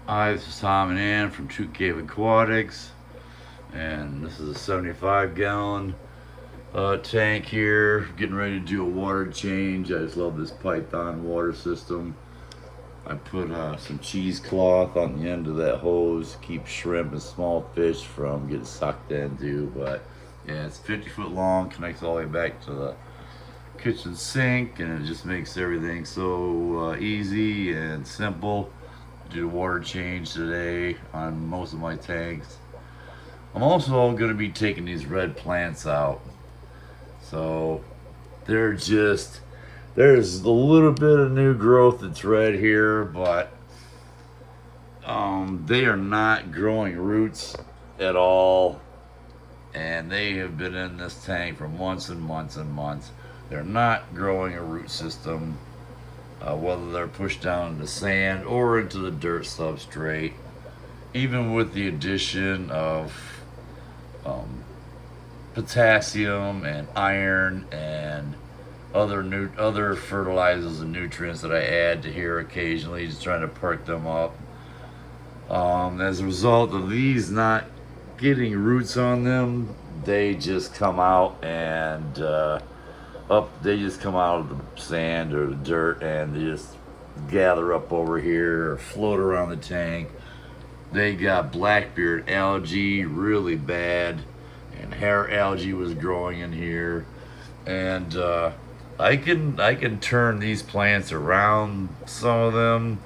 Hi, this is Tom and Ann from True Cave Aquatics, and this is a 75-gallon tank here. Getting ready to do a water change. I just love this Python water system. I put some cheesecloth on the end of that hose to keep shrimp and small fish from getting sucked into. But yeah, it's 50 foot long, connects all the way back to the kitchen sink, and it just makes everything so easy and simple. Do a water change today on most of my tanks. I'm also going to be taking these red plants out. So there's a little bit of new growth that's red here, but they are not growing roots at all. And they have been in this tank for months and months and months. They're not growing a root system, whether they're pushed down into sand or into the dirt substrate. Even with the addition of potassium and iron and other fertilizers and nutrients that I add to here occasionally, just trying to perk them up. As a result of these not getting roots on them, they just come out and they just come out of the sand or the dirt, and they just gather up over here or float around the tank. They got blackbeard algae really bad, and hair algae was growing in here. And I can turn these plants around. Some of them,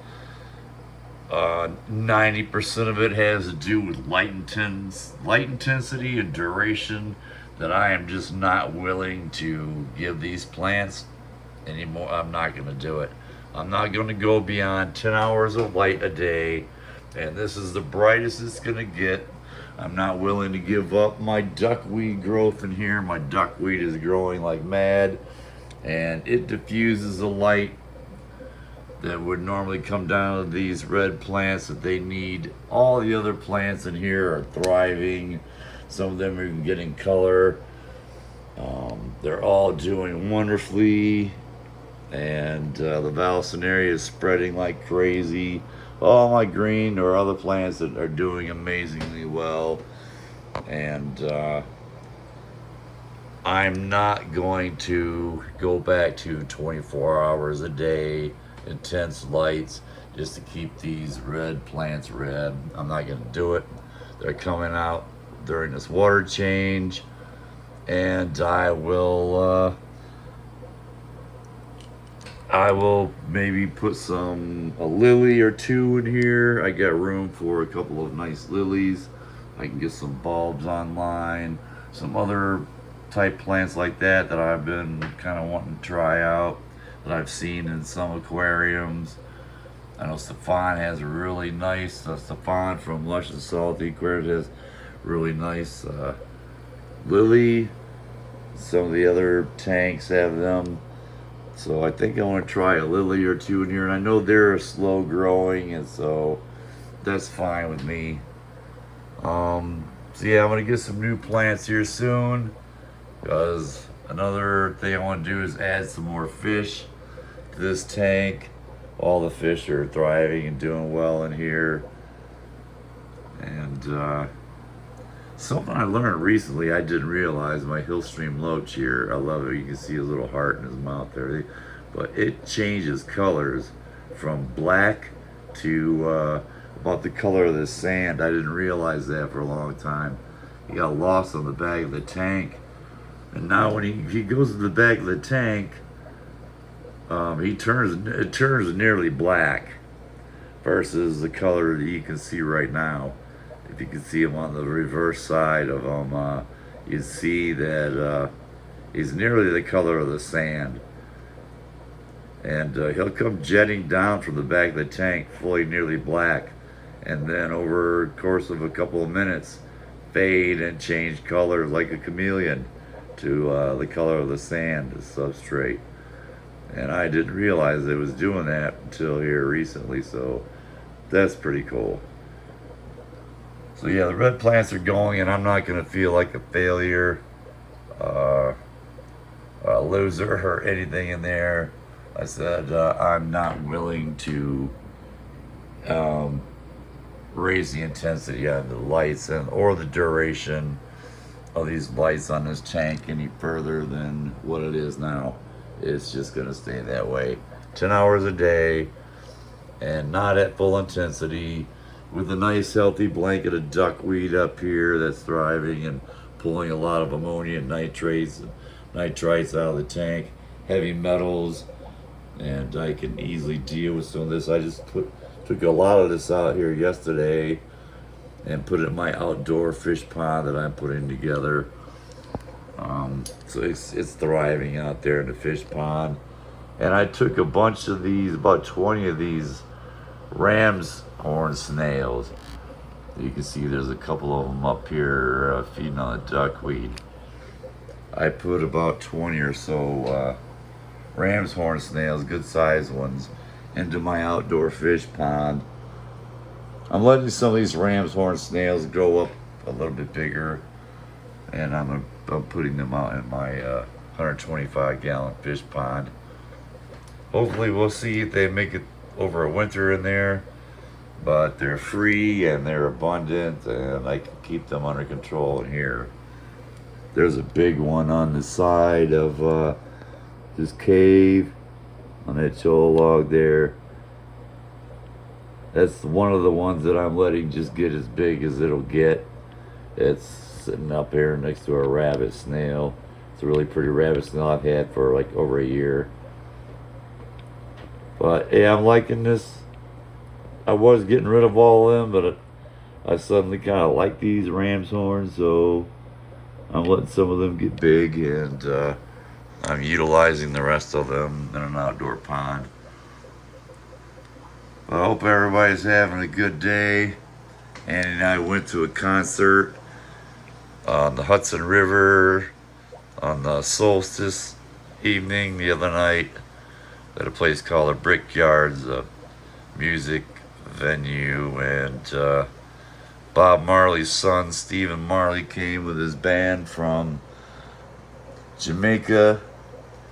90% of it has to do with light intensity and duration that I am just not willing to give these plants anymore. I'm not going to do it. I'm not going to go beyond 10 hours of light a day, and this is the brightest it's going to get. I'm not willing to give up my duckweed growth in here. My duckweed is growing like mad, and it diffuses the light that would normally come down to these red plants that they need. All the other plants in here are thriving. Some of them are getting color. They're all doing wonderfully, and the Valsinaria is spreading like crazy. All my green or other plants that are doing amazingly well, and I'm not going to go back to 24 hours a day intense lights just to keep these red plants red. I'm not going to do it. They're coming out during this water change, and I will maybe put a lily or two in here. I got room for a couple of nice lilies. I can get some bulbs online, some other type plants like that I've been kind of wanting to try out, that I've seen in some aquariums. I know Stefan has a really nice, Stefan from Lush and Salty Aquarium has really nice lily. Some of the other tanks have them. So I think I want to try a lily or two in here. And I know they're slow growing, and so that's fine with me. So yeah, I'm going to get some new plants here soon, because another thing I want to do is add some more fish to this tank. All the fish are thriving and doing well in here. And something I learned recently, I didn't realize, my Hillstream loach here, I love it. You can see his little heart in his mouth there. But it changes colors from black to about the color of the sand. I didn't realize that for a long time. He got lost on the back of the tank. And now when he goes to the back of the tank, it turns nearly black versus the color that you can see right now. If you can see him on the reverse side of him, you see that he's nearly the color of the sand. And he'll come jetting down from the back of the tank fully nearly black, and then over the course of a couple of minutes fade and change color like a chameleon to the color of the sand, the substrate. And I didn't realize it was doing that until here recently, so that's pretty cool. So yeah, the red plants are going, and I'm not going to feel like a failure, a loser, or anything in there. I said I'm not willing to raise the intensity on the lights and or the duration of these lights on this tank any further than what it is now. It's just gonna stay that way. 10 hours a day and not at full intensity, with a nice healthy blanket of duckweed up here that's thriving and pulling a lot of ammonia and nitrates and nitrites out of the tank, heavy metals, and I can easily deal with some of this. I just took a lot of this out here yesterday and put it in my outdoor fish pond that I'm putting together. So it's thriving out there in the fish pond. And I took a bunch of these, about 20 of these ram's horn snails. You can see there's a couple of them up here feeding on the duckweed. I put about 20 or so ram's horn snails, good sized ones, into my outdoor fish pond. I'm letting some of these ram's horn snails grow up a little bit bigger, and I'm putting them out in my 125 gallon fish pond. Hopefully we'll see if they make it over a winter in there, but they're free and they're abundant, and I can keep them under control in here. There's a big one on the side of this cave on that shoal log there. That's one of the ones that I'm letting just get as big as it'll get. It's sitting up here next to a rabbit snail. It's a really pretty rabbit snail I've had for like over a year. But yeah, I'm liking this. I was getting rid of all of them, but I suddenly kind of like these ram's horns, so I'm letting some of them get big, and I'm utilizing the rest of them in an outdoor pond. I hope everybody's having a good day. Annie and I went to a concert on the Hudson River on the solstice evening the other night at a place called the Brickyards, a music venue, and Bob Marley's son, Stephen Marley, came with his band from Jamaica,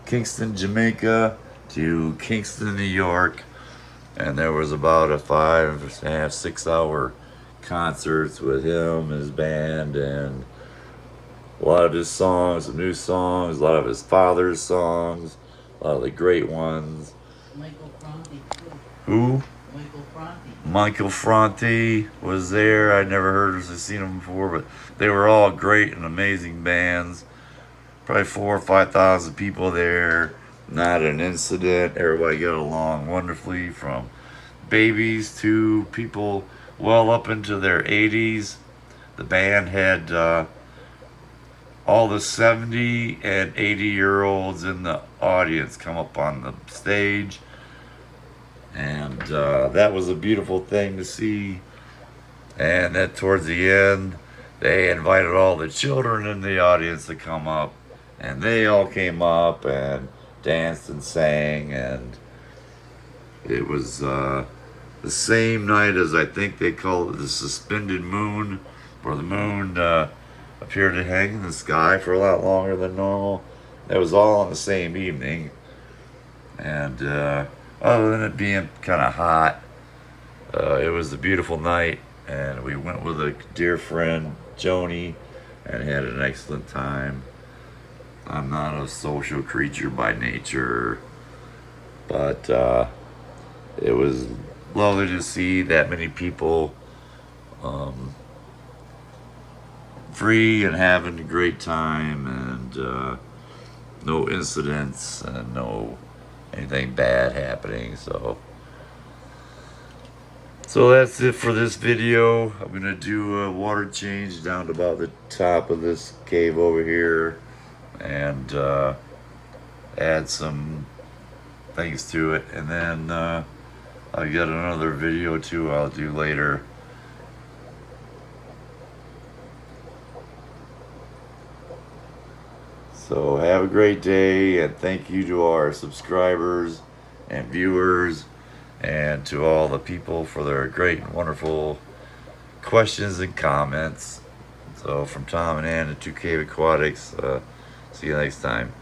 Kingston, Jamaica, to Kingston, New York, and there was about a 5.5, 6 hour concerts with him and his band, and a lot of his songs, some new songs, a lot of his father's songs, a lot of the great ones. Michael Franti, too. Who? Michael Franti. Michael Franti was there. I'd never heard or seen them before, but they were all great and amazing bands. Probably 4,000 or 5,000 people there. Not an incident. Everybody got along wonderfully, from babies to people well up into their 80s. The band had all the 70 and 80-year-olds in the audience come up on the stage, and that was a beautiful thing to see. And then towards the end, they invited all the children in the audience to come up, and they all came up and danced and sang, and it was the same night as, I think they call it, the suspended moon, where the moon appeared to hang in the sky for a lot longer than normal. That was all on the same evening, and other than it being kind of hot, it was a beautiful night, and we went with a dear friend, Joni, and had an excellent time. I'm not a social creature by nature, but it was lovely to see that many people free and having a great time, and no incidents and no anything bad happening. So that's it for this video. I'm gonna do a water change down to about the top of this cave over here, and add some things to it, and then I'll get another video too I'll do later. So have a great day, and thank you to our subscribers and viewers, and to all the people for their great and wonderful questions and comments. So from Tom and Ann at 2 Cave Aquatics, see you next time.